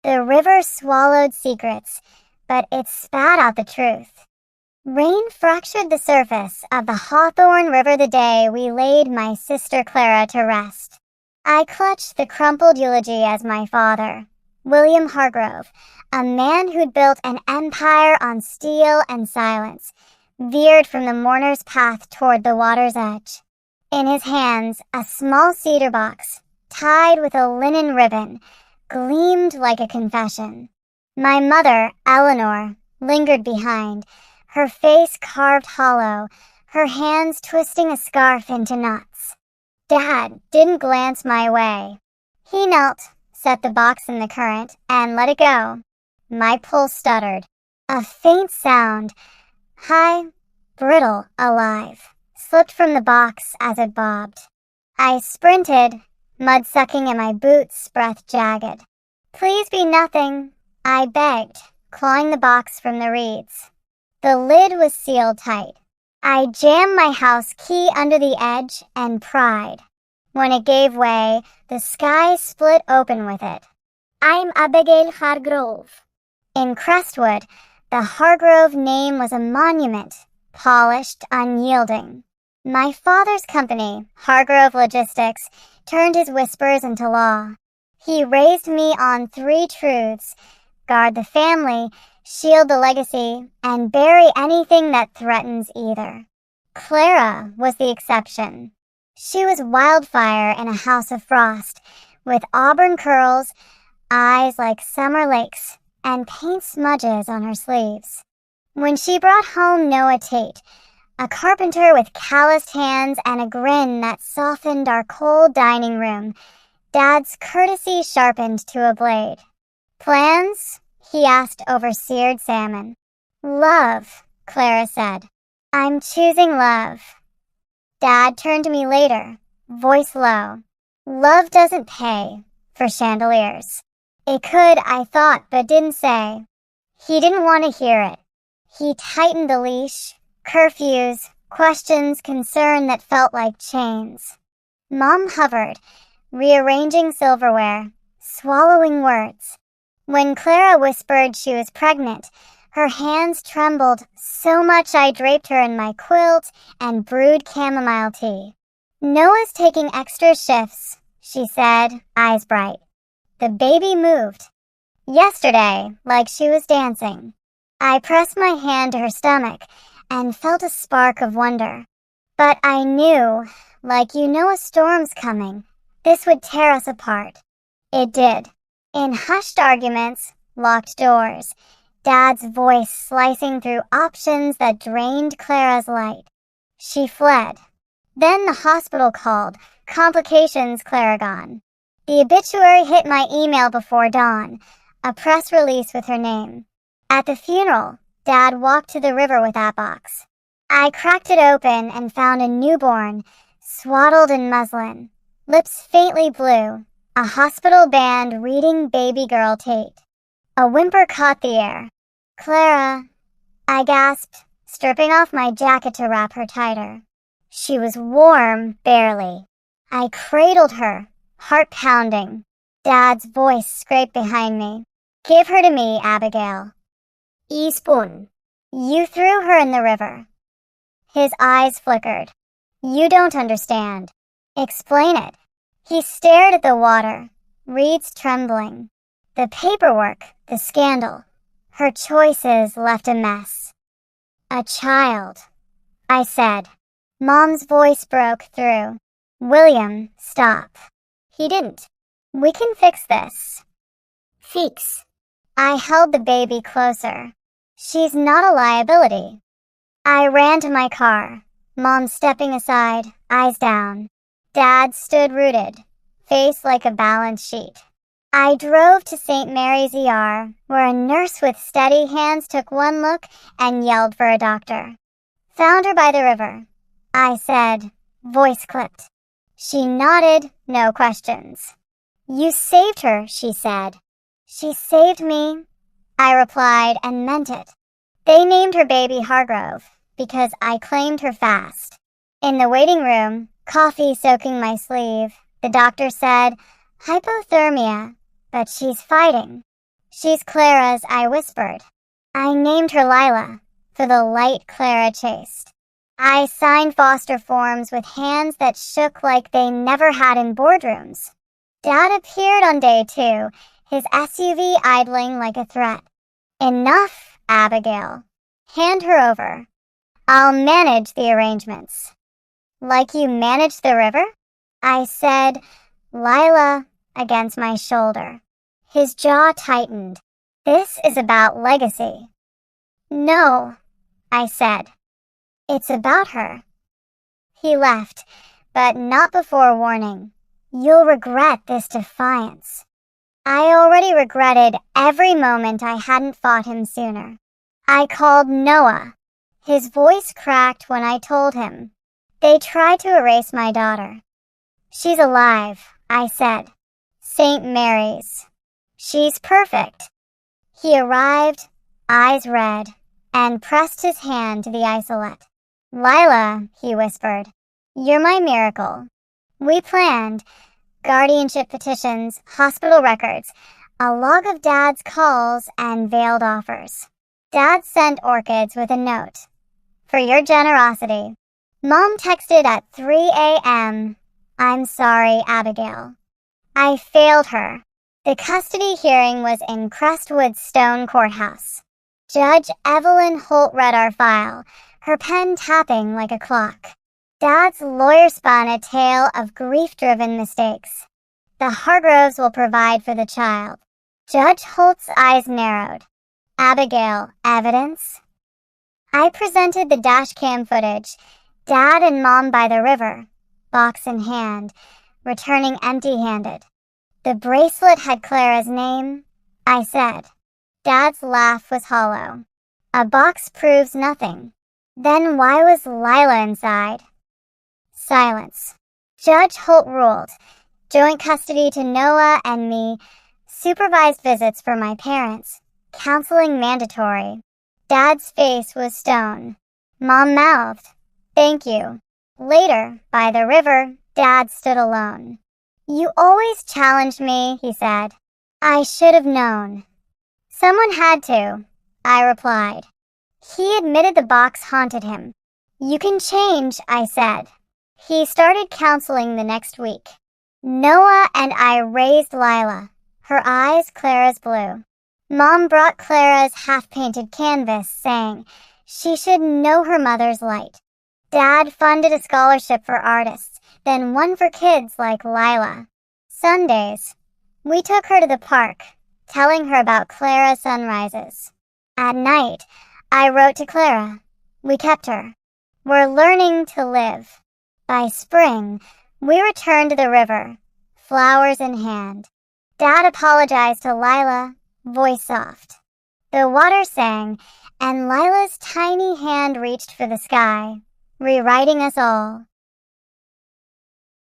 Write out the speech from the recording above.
The river swallowed secrets, but it spat out the truth. Rain fractured the surface of the Hawthorne River the day we laid my sister Clara to rest. I clutched the crumpled eulogy as my father, William Hargrove, a man who'd built an empire on steel and silence, veered from the mourner's path toward the water's edge. In his hands, a small cedar box, tied with a linen ribbon, gleamed like a confession. My mother, Eleanor, lingered behind, her face carved hollow, her hands twisting a scarf into knots. Dad didn't glance my way. He knelt, set the box in the current, and let it go. My pulse stuttered. A faint sound, high, brittle, alive, slipped from the box as it bobbed. I sprinted, mud sucking in my boots, breath jagged. "Please be nothing," I begged, clawing the box from the reeds. The lid was sealed tight. I jammed my house key under the edge and pried. When it gave way, the sky split open with it. "I'm Abigail Hargrove." In Crestwood, the Hargrove name was a monument, polished, unyielding. My father's company, Hargrove Logistics, turned his whispers into law. He raised me on 3 truths: guard the family, shield the legacy, and bury anything that threatens either. Clara was the exception. She was wildfire in a house of frost, with auburn curls, eyes like summer lakes, and paint smudges on her sleeves. When she brought home Noah Tate, a carpenter with calloused hands and a grin that softened our cold dining room, Dad's courtesy sharpened to a blade. "Plans?" he asked over seared salmon. "Love," Clara said. "I'm choosing love." Dad turned to me later, voice low. "Love doesn't pay for chandeliers." It could, I thought, but didn't say. He didn't want to hear it. He tightened the leash, curfews, questions, concern that felt like chains. Mom hovered, rearranging silverware, swallowing words. When Clara whispered she was pregnant, her hands trembled so much I draped her in my quilt and brewed chamomile tea. "Noah's taking extra shifts," she said, eyes bright. The baby moved. Yesterday, like she was dancing. I pressed my hand to her stomach and felt a spark of wonder. But I knew, like you know a storm's coming, this would tear us apart. It did. In hushed arguments, locked doors, Dad's voice slicing through options that drained Clara's light. She fled. Then the hospital called, complications Clara gone. The obituary hit my email before dawn, a press release with her name. At the funeral, Dad walked to the river with that box. I cracked it open and found a newborn, swaddled in muslin, lips faintly blue, a hospital band reading Baby Girl Tate. A whimper caught the air. "Clara," I gasped, stripping off my jacket to wrap her tighter. She was warm, barely. I cradled her, heart pounding. Dad's voice scraped behind me. "Give her to me, Abigail." "Spoon." "You threw her in the river." His eyes flickered. "You don't understand." "Explain it." He stared at the water, reeds trembling. The paperwork, the scandal. Her choices left a mess. "A child," I said. Mom's voice broke through. "William, stop." He didn't. "We can fix this." "Fix." I held the baby closer. "She's not a liability." I ran to my car, Mom stepping aside, eyes down. Dad stood rooted, face like a balance sheet. I drove to St. Mary's ER, where a nurse with steady hands took one look and yelled for a doctor. "Found her by the river," I said, voice clipped. She nodded, no questions. "You saved her," she said. "She saved me," I replied and meant it. They named her baby Hargrove because I claimed her fast. In the waiting room, coffee soaking my sleeve, the doctor said, "Hypothermia, but she's fighting." She's Clara's, I whispered. I named her Lila, for the light Clara chased. I signed foster forms with hands that shook like they never had in boardrooms. Dad appeared on day 2, his SUV idling like a threat. Enough, Abigail. Hand her over. I'll manage the arrangements. Like you managed the river? I said, Lila, against my shoulder. His jaw tightened. This is about legacy. No, I said. It's about her. He left, but not before warning. You'll regret this defiance. I already regretted every moment I hadn't fought him sooner. I called Noah. His voice cracked when I told him. They tried to erase my daughter. She's alive, I said. St. Mary's. She's perfect. He arrived, eyes red, and pressed his hand to the isolette. Lila, he whispered, you're my miracle. We planned guardianship petitions, hospital records, a log of Dad's calls, and veiled offers. Dad sent orchids with a note. For your generosity. Mom texted at 3 a.m. I'm sorry, Abigail. I failed her. The custody hearing was in Crestwood Stone Courthouse. Judge Evelyn Holt read our file, her pen tapping like a clock. Dad's lawyer spun a tale of grief-driven mistakes. The Hargroves will provide for the child. Judge Holt's eyes narrowed. Abigail, evidence? I presented the dashcam footage, Dad and Mom by the river, box in hand, returning empty-handed. The bracelet had Clara's name, I said. Dad's laugh was hollow. A box proves nothing. Then why was Lila inside? Silence. Judge Holt ruled. Joint custody to Noah and me. Supervised visits for my parents. Counseling mandatory. Dad's face was stone. Mom mouthed, thank you. Later, by the river, Dad stood alone. You always challenged me, he said. I should have known. Someone had to, I replied. He admitted the box haunted him. You can change, I said. He started counseling the next week. Noah and I raised Lila, her eyes Clara's blue. Mom brought Clara's half-painted canvas, saying she should know her mother's light. Dad funded a scholarship for artists, then one for kids like Lila. Sundays, we took her to the park, telling her about Clara sunrises. At night, I wrote to Clara. We kept her. We're learning to live. By spring, we returned to the river, flowers in hand. Dad apologized to Lila, voice soft. The water sang, and Lila's tiny hand reached for the sky, rewriting us all.